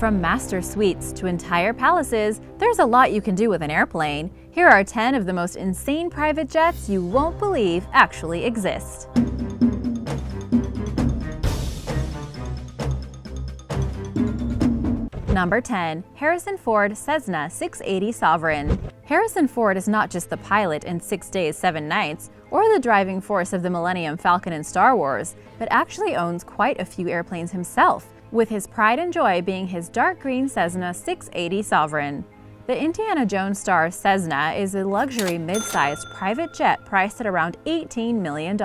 From master suites to entire palaces, there's a lot you can do with an airplane. Here are 10 of the most insane private jets you won't believe actually exist. Number 10. Harrison Ford Cessna 680 Sovereign. Harrison Ford is not just the pilot in 6 Days, 7 Nights, or the driving force of the Millennium Falcon in Star Wars, but actually owns quite a few airplanes himself, with his pride and joy being his dark green Cessna 680 Sovereign. The Indiana Jones star Cessna is a luxury mid-sized private jet priced at around $18 million.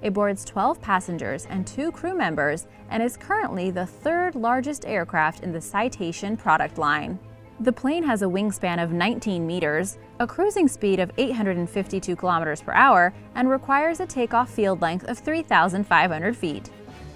It boards 12 passengers and 2 crew members and is currently the 3rd largest aircraft in the Citation product line. The plane has a wingspan of 19 meters, a cruising speed of 852 kilometers per hour, and requires a takeoff field length of 3,500 feet.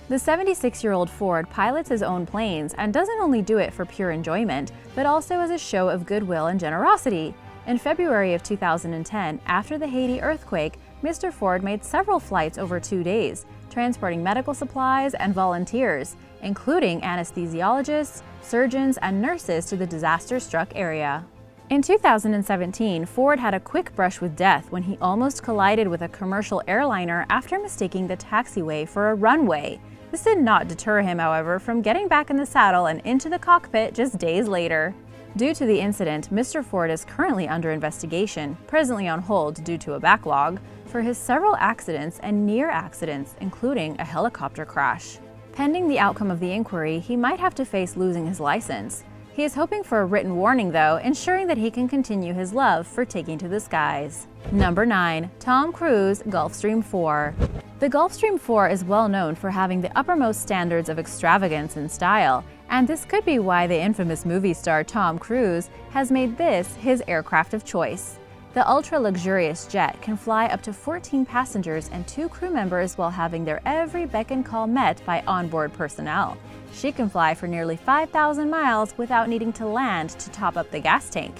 The 76-year-old Ford pilots his own planes and doesn't only do it for pure enjoyment, but also as a show of goodwill and generosity. In February of 2010, after the Haiti earthquake, Mr. Ford made several flights over 2 days, transporting medical supplies and volunteers, including anesthesiologists, surgeons, and nurses to the disaster-struck area. In 2017, Ford had a quick brush with death when he almost collided with a commercial airliner after mistaking the taxiway for a runway. This did not deter him, however, from getting back in the saddle and into the cockpit just days later. Due to the incident, Mr. Ford is currently under investigation, presently on hold due to a backlog, for his several accidents and near accidents, including a helicopter crash. Pending the outcome of the inquiry, he might have to face losing his license. He is hoping for a written warning, though, ensuring that he can continue his love for taking to the skies. Number 9. Tom Cruise Gulfstream 4. The Gulfstream 4 is well known for having the uppermost standards of extravagance and style, and this could be why the infamous movie star Tom Cruise has made this his aircraft of choice. The ultra-luxurious jet can fly up to 14 passengers and 2 crew members while having their every beck and call met by onboard personnel. She can fly for nearly 5,000 miles without needing to land to top up the gas tank.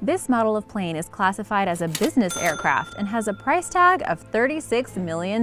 This model of plane is classified as a business aircraft and has a price tag of $36 million.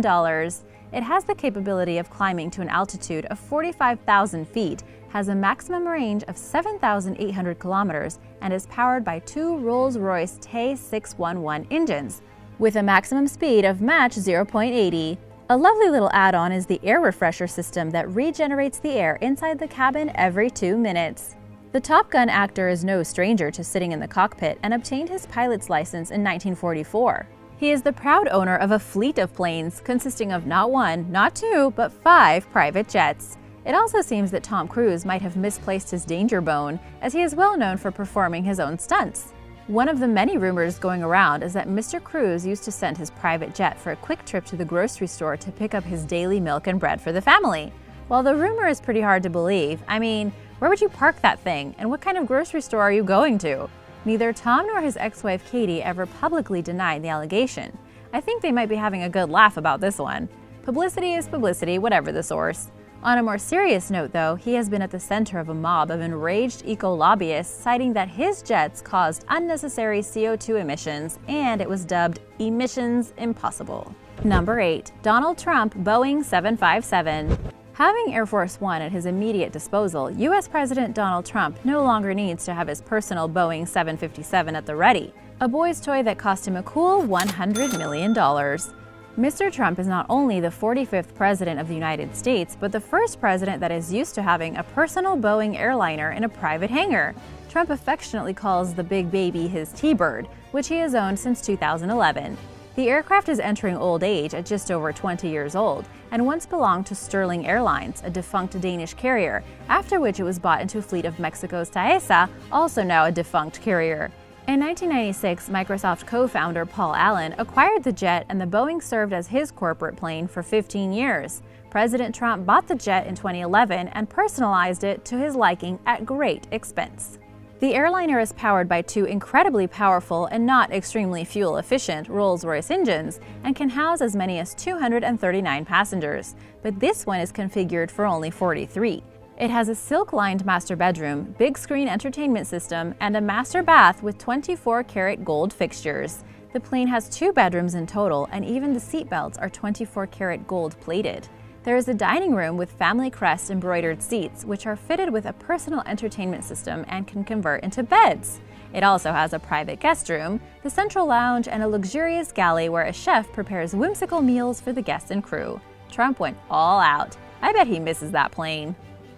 It has the capability of climbing to an altitude of 45,000 feet, has a maximum range of 7,800 kilometers, and is powered by 2 Rolls-Royce Tay 611 engines, with a maximum speed of Mach 0.80. A lovely little add-on is the air refresher system that regenerates the air inside the cabin every 2 minutes. The Top Gun actor is no stranger to sitting in the cockpit and obtained his pilot's license in 1944. He is the proud owner of a fleet of planes consisting of not 1, not 2, but 5 private jets. It also seems that Tom Cruise might have misplaced his danger bone, as he is well known for performing his own stunts. One of the many rumors going around is that Mr. Cruise used to send his private jet for a quick trip to the grocery store to pick up his daily milk and bread for the family. While the rumor is pretty hard to believe, I mean, where would you park that thing, and what kind of grocery store are you going to? Neither Tom nor his ex-wife Katie ever publicly denied the allegation. I think they might be having a good laugh about this one. Publicity is publicity, whatever the source. On a more serious note, though, he has been at the center of a mob of enraged eco-lobbyists citing that his jets caused unnecessary CO2 emissions, and it was dubbed Emissions Impossible. Number 8. Donald Trump Boeing 757. Having Air Force One at his immediate disposal, U.S. President Donald Trump no longer needs to have his personal Boeing 757 at the ready, a boy's toy that cost him a cool $100 million. Mr. Trump is not only the 45th President of the United States, but the first president that is used to having a personal Boeing airliner in a private hangar. Trump affectionately calls the big baby his T-Bird, which he has owned since 2011. The aircraft is entering old age at just over 20 years old, and once belonged to Sterling Airlines, a defunct Danish carrier, after which it was bought into a fleet of Mexico's Taesa, also now a defunct carrier. In 1996, Microsoft co-founder Paul Allen acquired the jet, and the Boeing served as his corporate plane for 15 years. President Trump bought the jet in 2011 and personalized it to his liking at great expense. The airliner is powered by 2 incredibly powerful and not extremely fuel-efficient Rolls-Royce engines and can house as many as 239 passengers, but this one is configured for only 43. It has a silk-lined master bedroom, big-screen entertainment system, and a master bath with 24-karat gold fixtures. The plane has 2 bedrooms in total, and even the seatbelts are 24-karat gold-plated. There is a dining room with family crest embroidered seats, which are fitted with a personal entertainment system and can convert into beds. It also has a private guest room, the central lounge, and a luxurious galley where a chef prepares whimsical meals for the guests and crew. Trump went all out. I bet he misses that plane.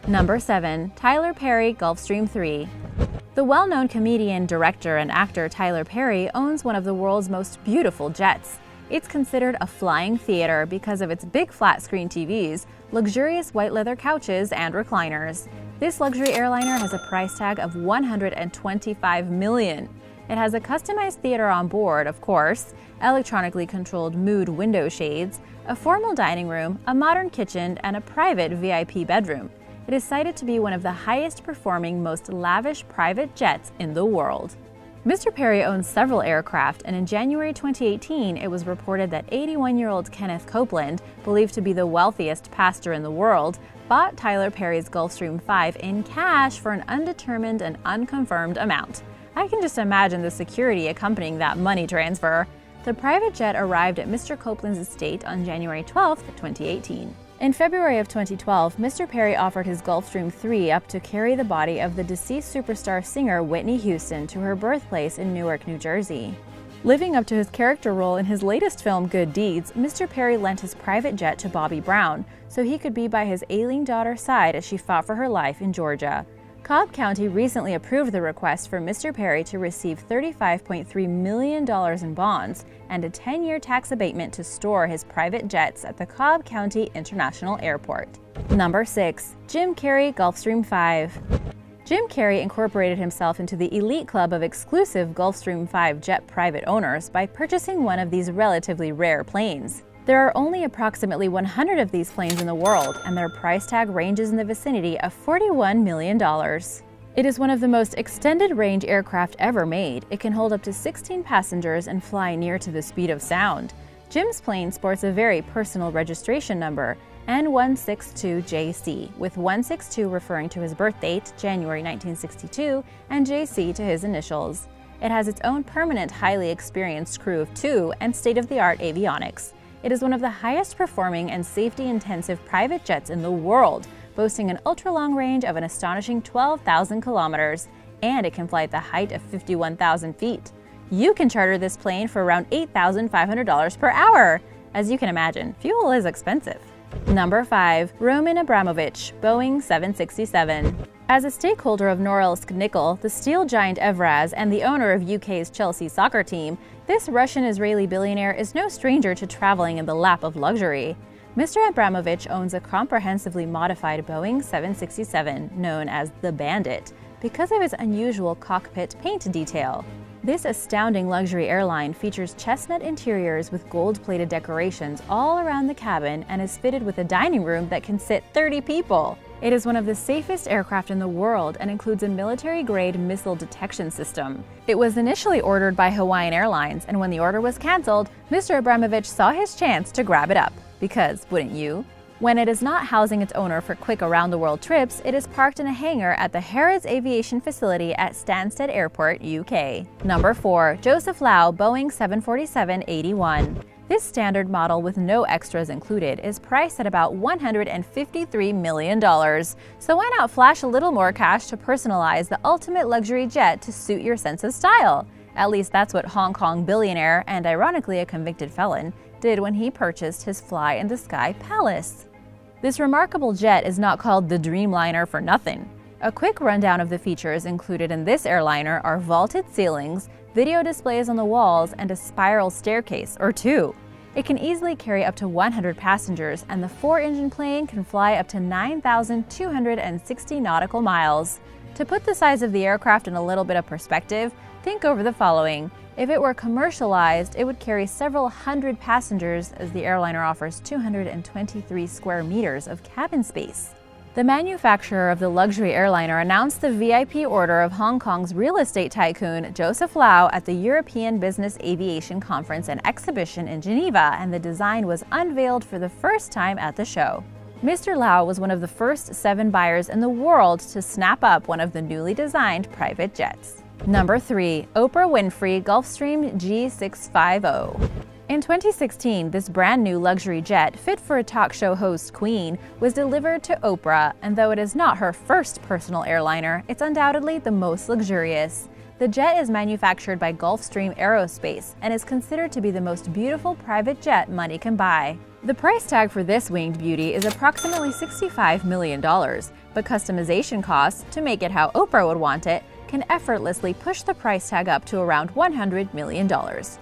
Number 7. Tyler Perry Gulfstream 3. The well-known comedian, director, and actor Tyler Perry owns one of the world's most beautiful jets. It's considered a flying theater because of its big flat-screen TVs, luxurious white leather couches, and recliners. This luxury airliner has a price tag of $125 million. It has a customized theater on board, of course, electronically controlled mood window shades, a formal dining room, a modern kitchen, and a private VIP bedroom. It is cited to be one of the highest-performing, most lavish private jets in the world. Mr. Perry owns several aircraft, and in January 2018, it was reported that 81-year-old Kenneth Copeland, believed to be the wealthiest pastor in the world, bought Tyler Perry's Gulfstream 5 in cash for an undetermined and unconfirmed amount. I can just imagine the security accompanying that money transfer. The private jet arrived at Mr. Copeland's estate on January 12, 2018. In February of 2012, Mr. Perry offered his Gulfstream 3 up to carry the body of the deceased superstar singer Whitney Houston to her birthplace in Newark, New Jersey. Living up to his character role in his latest film, Good Deeds, Mr. Perry lent his private jet to Bobby Brown so he could be by his ailing daughter's side as she fought for her life in Georgia. Cobb County recently approved the request for Mr. Perry to receive $35.3 million in bonds and a 10-year tax abatement to store his private jets at the Cobb County International Airport. Number 6. Jim Carrey Gulfstream 5. Jim Carrey incorporated himself into the elite club of exclusive Gulfstream 5 jet private owners by purchasing one of these relatively rare planes. There are only approximately 100 of these planes in the world, and their price tag ranges in the vicinity of $41 million. It is one of the most extended-range aircraft ever made. It can hold up to 16 passengers and fly near to the speed of sound. Jim's plane sports a very personal registration number, N162JC, with 162 referring to his birth date, January 1962, and JC to his initials. It has its own permanent, highly experienced crew of 2 and state-of-the-art avionics. It is one of the highest-performing and safety-intensive private jets in the world, boasting an ultra-long range of an astonishing 12,000 kilometers, and it can fly at the height of 51,000 feet. You can charter this plane for around $8,500 per hour. As you can imagine, fuel is expensive. Number 5. Roman Abramovich, Boeing 767. As a stakeholder of Norilsk Nickel, the steel giant Evraz, and the owner of UK's Chelsea soccer team, this Russian-Israeli billionaire is no stranger to traveling in the lap of luxury. Mr. Abramovich owns a comprehensively modified Boeing 767, known as the Bandit, because of its unusual cockpit paint detail. This astounding luxury airline features chestnut interiors with gold-plated decorations all around the cabin and is fitted with a dining room that can sit 30 people. It is one of the safest aircraft in the world and includes a military-grade missile detection system. It was initially ordered by Hawaiian Airlines, and when the order was canceled, Mr. Abramovich saw his chance to grab it up. Because, wouldn't you? When it is not housing its owner for quick around-the-world trips, it is parked in a hangar at the Harrods Aviation Facility at Stansted Airport, UK. Number 4. Joseph Lau, Boeing 747-81. This standard model with no extras included is priced at about $153 million. So why not flash a little more cash to personalize the ultimate luxury jet to suit your sense of style? At least that's what Hong Kong billionaire, and ironically a convicted felon, did when he purchased his fly-in-the-sky palace. This remarkable jet is not called the Dreamliner for nothing. A quick rundown of the features included in this airliner are vaulted ceilings, video displays on the walls, and a spiral staircase, or 2. It can easily carry up to 100 passengers, and the 4-engine plane can fly up to 9,260 nautical miles. To put the size of the aircraft in a little bit of perspective, think over the following. If it were commercialized, it would carry several hundred passengers, as the airliner offers 223 square meters of cabin space. The manufacturer of the luxury airliner announced the VIP order of Hong Kong's real estate tycoon Joseph Lau at the European Business Aviation Conference and Exhibition in Geneva, and the design was unveiled for the first time at the show. Mr. Lau was one of the first 7 buyers in the world to snap up one of the newly designed private jets. Number 3. Oprah Winfrey Gulfstream G650. In 2016, this brand new luxury jet, fit for a talk show host queen, was delivered to Oprah, and though it is not her first personal airliner, it's undoubtedly the most luxurious. The jet is manufactured by Gulfstream Aerospace and is considered to be the most beautiful private jet money can buy. The price tag for this winged beauty is approximately $65 million, but customization costs, to make it how Oprah would want it, can effortlessly push the price tag up to around $100 million.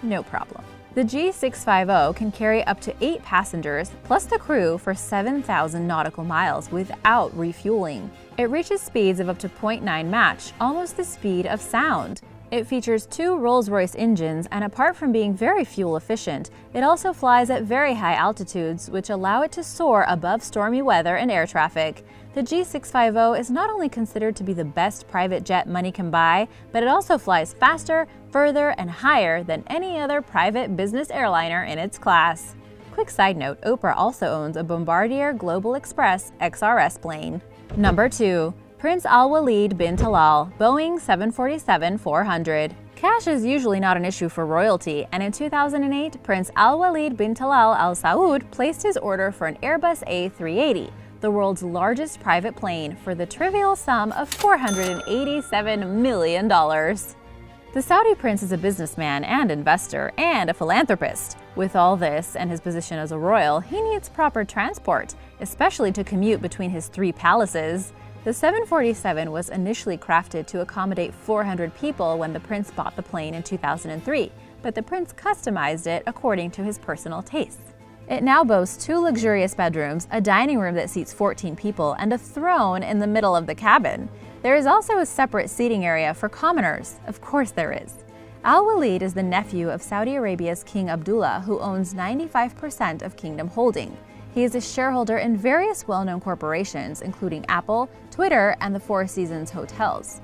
No problem. The G650 can carry up to 8 passengers plus the crew for 7,000 nautical miles without refueling. It reaches speeds of up to 0.9 Mach, almost the speed of sound. It features 2 Rolls-Royce engines, and apart from being very fuel efficient, it also flies at very high altitudes, which allow it to soar above stormy weather and air traffic. The G650 is not only considered to be the best private jet money can buy, but it also flies faster, further, and higher than any other private business airliner in its class. Quick side note, Oprah also owns a Bombardier Global Express XRS plane. Number 2. Prince Al-Walid bin Talal, Boeing 747-400. Cash is usually not an issue for royalty, and in 2008, Prince Al-Walid bin Talal Al Saud placed his order for an Airbus A380, the world's largest private plane, for the trivial sum of $487 million. The Saudi prince is a businessman and investor and a philanthropist. With all this and his position as a royal, he needs proper transport, especially to commute between his 3 palaces. The 747 was initially crafted to accommodate 400 people when the prince bought the plane in 2003, but the prince customized it according to his personal tastes. It now boasts 2 luxurious bedrooms, a dining room that seats 14 people, and a throne in the middle of the cabin. There is also a separate seating area for commoners. Of course there is. Al-Walid is the nephew of Saudi Arabia's King Abdullah, who owns 95% of Kingdom Holding. He is a shareholder in various well-known corporations, including Apple, Twitter, and the Four Seasons hotels.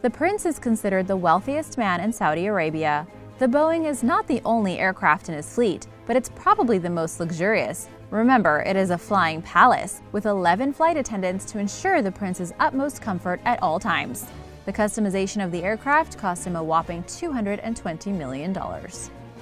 The prince is considered the wealthiest man in Saudi Arabia. The Boeing is not the only aircraft in his fleet, but it's probably the most luxurious. Remember, it is a flying palace, with 11 flight attendants to ensure the prince's utmost comfort at all times. The customization of the aircraft cost him a whopping $220 million.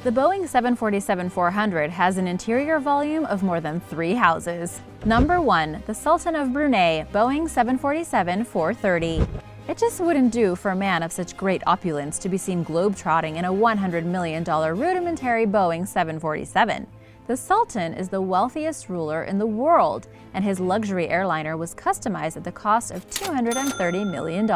The Boeing 747-400 has an interior volume of more than 3 houses. Number 1. The Sultan of Brunei, Boeing 747-430. It just wouldn't do for a man of such great opulence to be seen globetrotting in a $100 million rudimentary Boeing 747. The Sultan is the wealthiest ruler in the world, and his luxury airliner was customized at the cost of $230 million.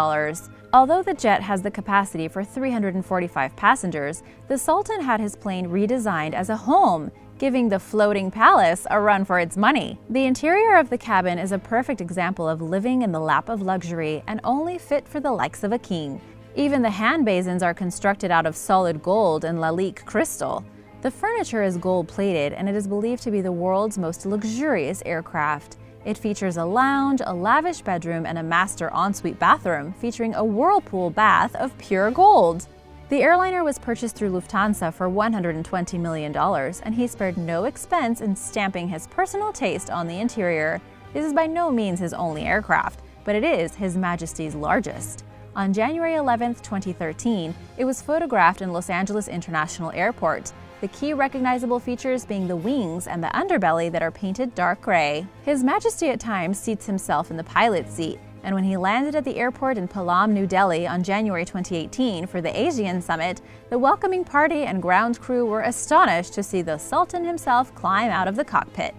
Although the jet has the capacity for 345 passengers, the Sultan had his plane redesigned as a home, giving the floating palace a run for its money. The interior of the cabin is a perfect example of living in the lap of luxury and only fit for the likes of a king. Even the hand basins are constructed out of solid gold and Lalique crystal. The furniture is gold-plated, and it is believed to be the world's most luxurious aircraft. It features a lounge, a lavish bedroom, and a master ensuite bathroom featuring a whirlpool bath of pure gold. The airliner was purchased through Lufthansa for $120 million, and he spared no expense in stamping his personal taste on the interior. This is by no means his only aircraft, but it is His Majesty's largest. On January 11, 2013, it was photographed in Los Angeles International Airport, the key recognizable features being the wings and the underbelly that are painted dark gray. His Majesty at times seats himself in the pilot's seat, and when he landed at the airport in Palam, New Delhi on January 2018 for the ASEAN Summit, the welcoming party and ground crew were astonished to see the Sultan himself climb out of the cockpit.